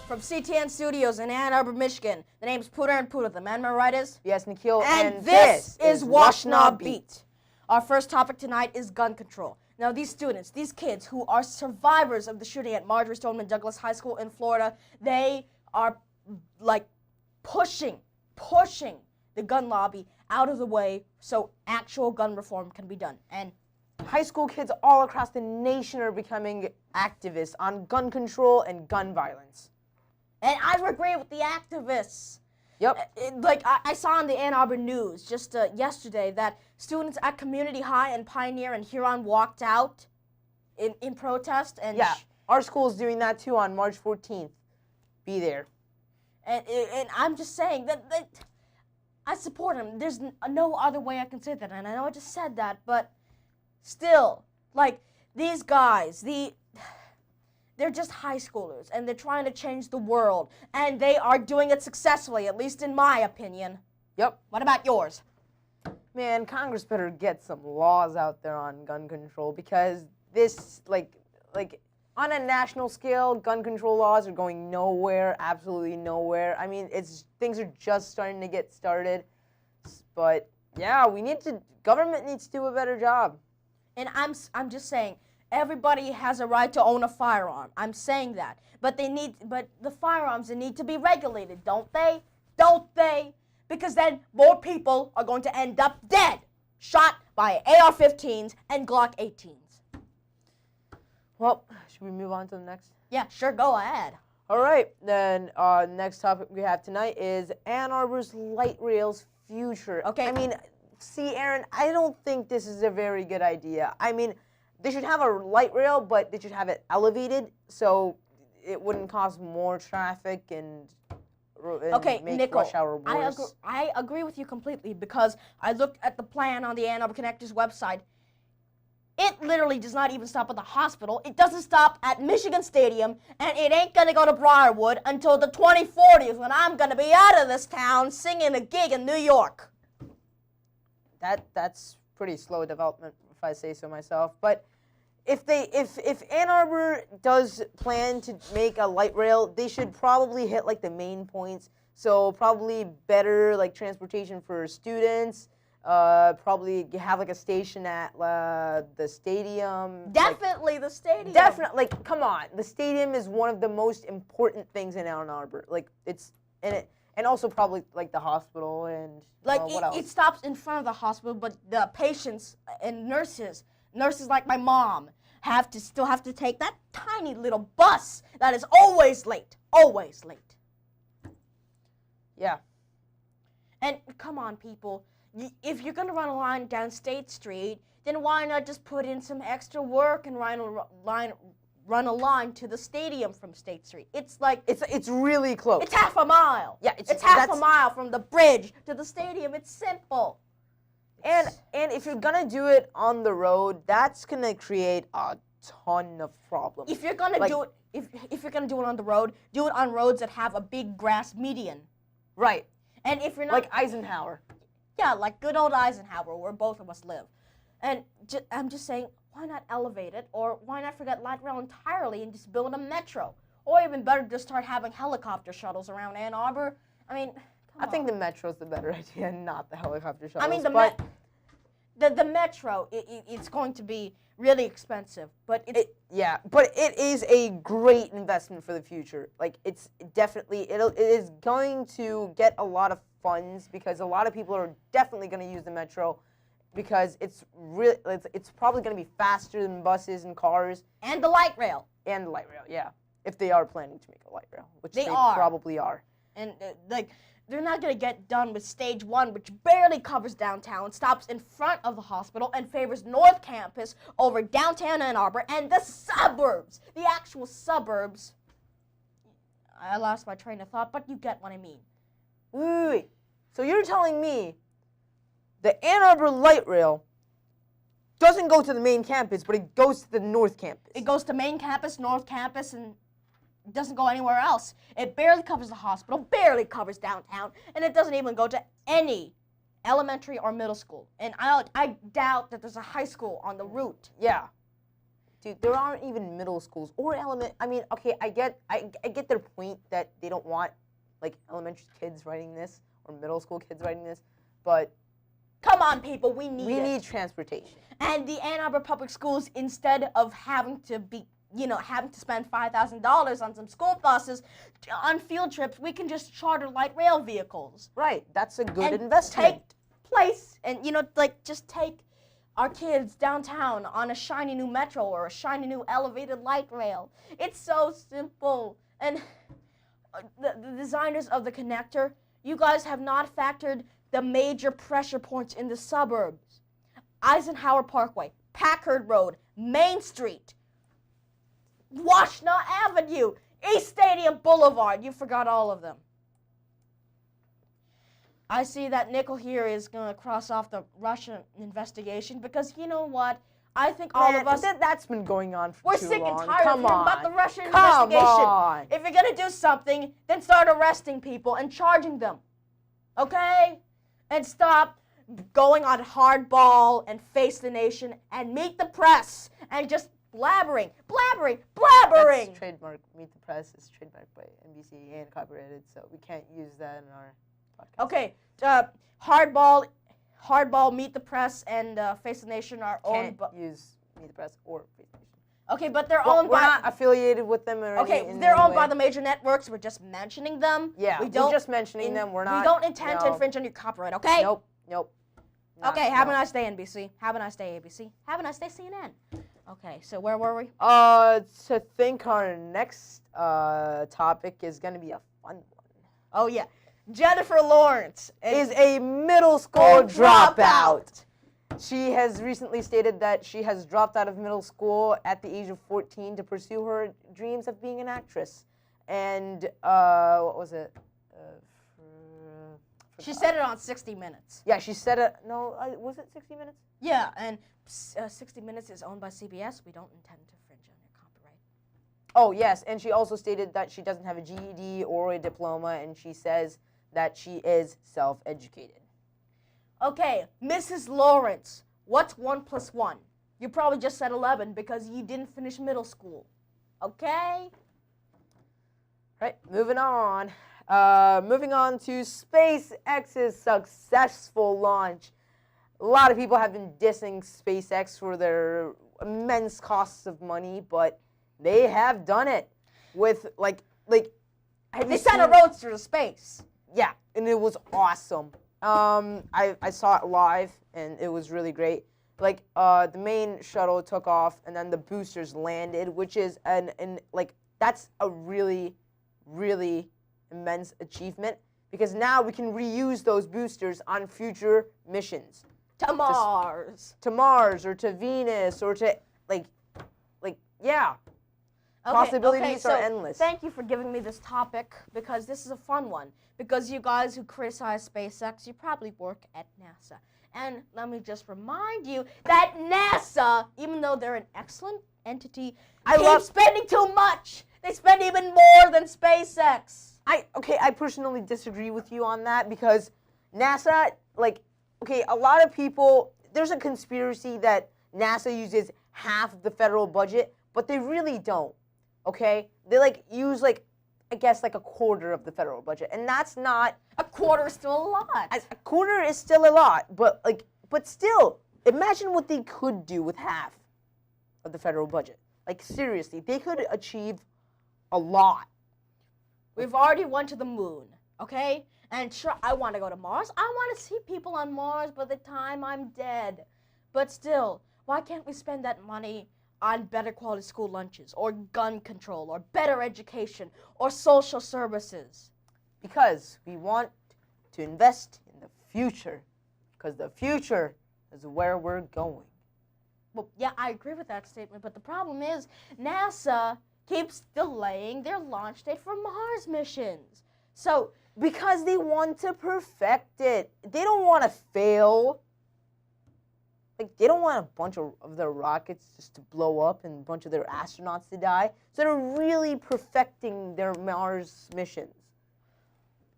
from CTN Studios in Ann Arbor, Michigan. The name's Pooter and Pooter. The man right is? Yes, Nikhil. And this is Washtenaw Beat. Our first topic tonight is gun control. Now, these students, these kids who are survivors of the shooting at Marjory Stoneman Douglas High School in Florida, they are like pushing the gun lobby out of the way so actual gun reform can be done. And high school kids all across the nation are becoming activists on gun control and gun violence. And I agree with the activists. Yep. I saw on the Ann Arbor News just yesterday that students at Community High and Pioneer and Huron walked out in protest. And yeah, our school's doing that too on March 14th. Be there. And I'm just saying that I support them. There's no other way I can say that. And I know I just said that, but still, like, these guys, they're just high schoolers, and they're trying to change the world, and they are doing it successfully, at least in my opinion. Yep. What about yours? Man, Congress better get some laws out there on gun control, because this, like on a national scale, gun control laws are going nowhere, absolutely nowhere. I mean, things are just starting to get started, but yeah, government needs to do a better job. And I'm just saying, everybody has a right to own a firearm. I'm saying that. But the firearms need to be regulated, don't they? Don't they? Because then more people are going to end up dead, shot by AR-15s and Glock 18s. Well, should we move on to the next? Yeah, sure, go ahead. All right, then next topic we have tonight is Ann Arbor's light rail's future. Okay. I mean, see, Aaron, I don't think this is a very good idea. I mean, they should have a light rail, but they should have it elevated so it wouldn't cause more traffic and Okay, make Nickel, rush hour worse. I agree with you completely because I looked at the plan on the Ann Arbor Connector's website. It literally does not even stop at the hospital. It doesn't stop at Michigan Stadium, and it ain't going to go to Briarwood until the 2040s when I'm going to be out of this town singing a gig in New York. That's pretty slow development, if I say so myself. But if Ann Arbor does plan to make a light rail, they should probably hit like the main points. So probably better like transportation for students. Probably have like a station at the stadium. Definitely the stadium. Definitely, like, come on. The stadium is one of the most important things in Ann Arbor. Like, and also probably like the hospital and like what else? It stops in front of the hospital, but the patients and nurses like my mom, still have to take that tiny little bus that is always late. Always late. Yeah. And come on, people. If you're going to run a line down State Street, then why not just put in some extra work and run a line to the stadium from State Street? It's like it's really close. It's half a mile. Yeah, it's half a mile from the bridge to the stadium. It's simple. And if you're gonna do it on the road, that's gonna create a ton of problems. If you're gonna do it, if you're gonna do it on the road, do it on roads that have a big grass median. Right. And if you're not like Eisenhower. Yeah, like good old Eisenhower, where both of us live. And I'm just saying, why not elevate it, or why not forget light rail entirely and just build a metro? Or even better, just start having helicopter shuttles around Ann Arbor. I mean, I think the metro's the better idea, not the helicopter shuttles. I mean, the metro, it's going to be really expensive, but it is a great investment for the future. Like, it is going to get a lot of funds because a lot of people are definitely going to use the metro because it's probably going to be faster than buses and cars. And the light rail. And the light rail, yeah. If they are planning to make a light rail, which they probably are. And they're not going to get done with Stage 1, which barely covers downtown, stops in front of the hospital, and favors North Campus over downtown Ann Arbor and the suburbs. The actual suburbs. I lost my train of thought, but you get what I mean. Wait. So you're telling me the Ann Arbor light rail doesn't go to the main campus, but it goes to the North Campus? It goes to main campus, North Campus, and it doesn't go anywhere else. It barely covers the hospital, barely covers downtown, and it doesn't even go to any elementary or middle school. And I doubt that there's a high school on the route. Yeah. Dude, there aren't even middle schools or I mean, okay, I get their point that they don't want like elementary kids writing this or middle school kids writing this, but come on, people, we need transportation. And the Ann Arbor Public Schools, instead of having to spend $5,000 on some school buses on field trips, we can just charter light rail vehicles. Right, that's a good and investment. Take place and just take our kids downtown on a shiny new metro or a shiny new elevated light rail. It's so simple. And the designers of the connector, you guys have not factored the major pressure points in the suburbs. Eisenhower Parkway, Packard Road, Main Street, Washtenaw Avenue, East Stadium Boulevard. You forgot all of them. I see that Nickel here is going to cross off the Russian investigation because you know what? I think all of us... That's been going on for too long. We're sick and tired of hearing about the Russian Come investigation. on. If you're going to do something, then start arresting people and charging them. Okay? And stop going on Hardball and Face the Nation and Meet the Press and just blabbering. That's trademark. Meet the Press is trademarked by NBC and copyrighted, so we can't use that in our podcast. Okay, Hardball, Meet the Press, and Face the Nation are owned by... Can't use Meet the Press or Face the Nation. Okay, but they're owned by... We're not affiliated with them or anything. They're owned by the major networks. We're just mentioning them. Yeah, we're just mentioning them. We're not... We don't intend to infringe on your copyright, okay? Nope. Okay, have a nice day, NBC. Have a nice day, ABC. Have a nice day, CNN. Okay, so where were we? To think our next topic is going to be a fun one. Oh, yeah. Jennifer Lawrence is a middle school dropout. She has recently stated that she has dropped out of middle school at the age of 14 to pursue her dreams of being an actress. And what was it? She said it on 60 Minutes. Yeah, she said it. No, was it 60 Minutes? Yeah, and 60 Minutes is owned by CBS. We don't intend to infringe on your copyright. Oh, yes, and she also stated that she doesn't have a GED or a diploma, and she says that she is self-educated. Okay, Mrs. Lawrence, what's 1 + 1? You probably just said 11 because you didn't finish middle school. Okay? Right, moving on. Moving on to SpaceX's successful launch. A lot of people have been dissing SpaceX for their immense costs of money, but they have done it with they sent a roadster to space. Yeah, and it was awesome. I saw it live, and it was really great. The main shuttle took off, and then the boosters landed, which is that's a really, really immense achievement because now we can reuse those boosters on future missions. To Mars. To Mars or to Venus or to yeah. Possibilities are endless. Thank you for giving me this topic because this is a fun one. Because you guys who criticize SpaceX, you probably work at NASA. And let me just remind you that NASA, even though they're an excellent entity, keeps spending too much. They spend even more than SpaceX. I personally disagree with you on that because NASA, a lot of people, there's a conspiracy that NASA uses half of the federal budget, but they really don't, okay? They, use, I guess, a quarter of the federal budget, and that's not... A quarter is still a lot. A quarter is still a lot, but still, imagine what they could do with half of the federal budget. Seriously, they could achieve a lot. We've already went to the moon, okay? And sure, I want to go to Mars. I want to see people on Mars by the time I'm dead. But still, why can't we spend that money on better quality school lunches or gun control or better education or social services? Because we want to invest in the future. Because the future is where we're going. Well, yeah, I agree with that statement, but the problem is NASA keeps delaying their launch date for Mars missions. So, because they want to perfect it. They don't want to fail. They don't want a bunch of their rockets just to blow up and a bunch of their astronauts to die. So they're really perfecting their Mars missions.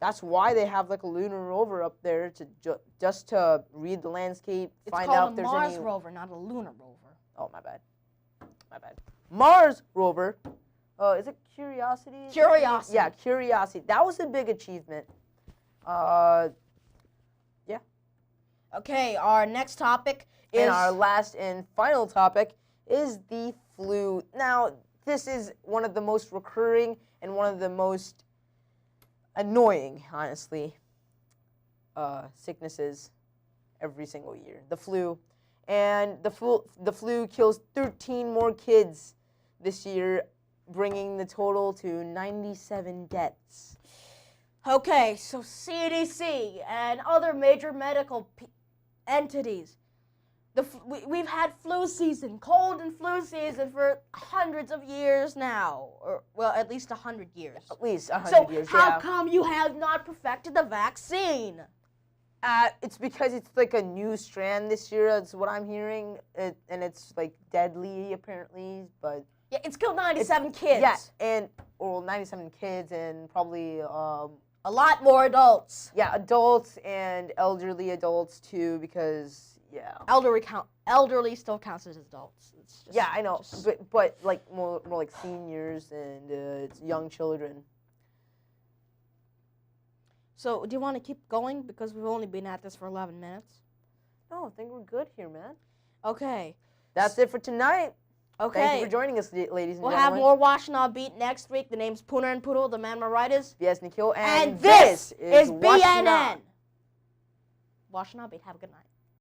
That's why they have a lunar rover up there to just to read the landscape, find out if there's any... It's called a Mars rover, not a lunar rover. Oh, my bad. my bad. Mars rover. Is it Curiosity? Curiosity. Yeah, Curiosity. That was a big achievement. Yeah. Okay, our next topic is... And our last and final topic is the flu. Now, this is one of the most recurring and one of the most annoying, honestly, sicknesses every single year. The flu. And the flu kills 13 more kids this year, bringing the total to 97 deaths. Okay, so CDC and other major medical entities, we've had flu season, cold and flu season for hundreds of years now, or well, at least 100 years. At least 100 years. So how come you have not perfected the vaccine? It's because it's like a new strand this year. That's what I'm hearing, and it's like deadly apparently. But yeah, it's killed 97 kids. Yeah, and 97 kids and probably a lot more adults. Yeah, adults and elderly adults too, because yeah, elderly still counts as adults. It's just, yeah, I know, but like more like seniors and it's young children. So, do you want to keep going? Because we've only been at this for 11 minutes. No, I think we're good here, man. Okay. That's it for tonight. Okay. Thank you for joining us, ladies and gentlemen. We'll have more Washtenaw Beat next week. The name's Pooner and Poodle, the man right is. Yes, Nikhil. And this is BNN. Washtenaw Beat. Have a good night.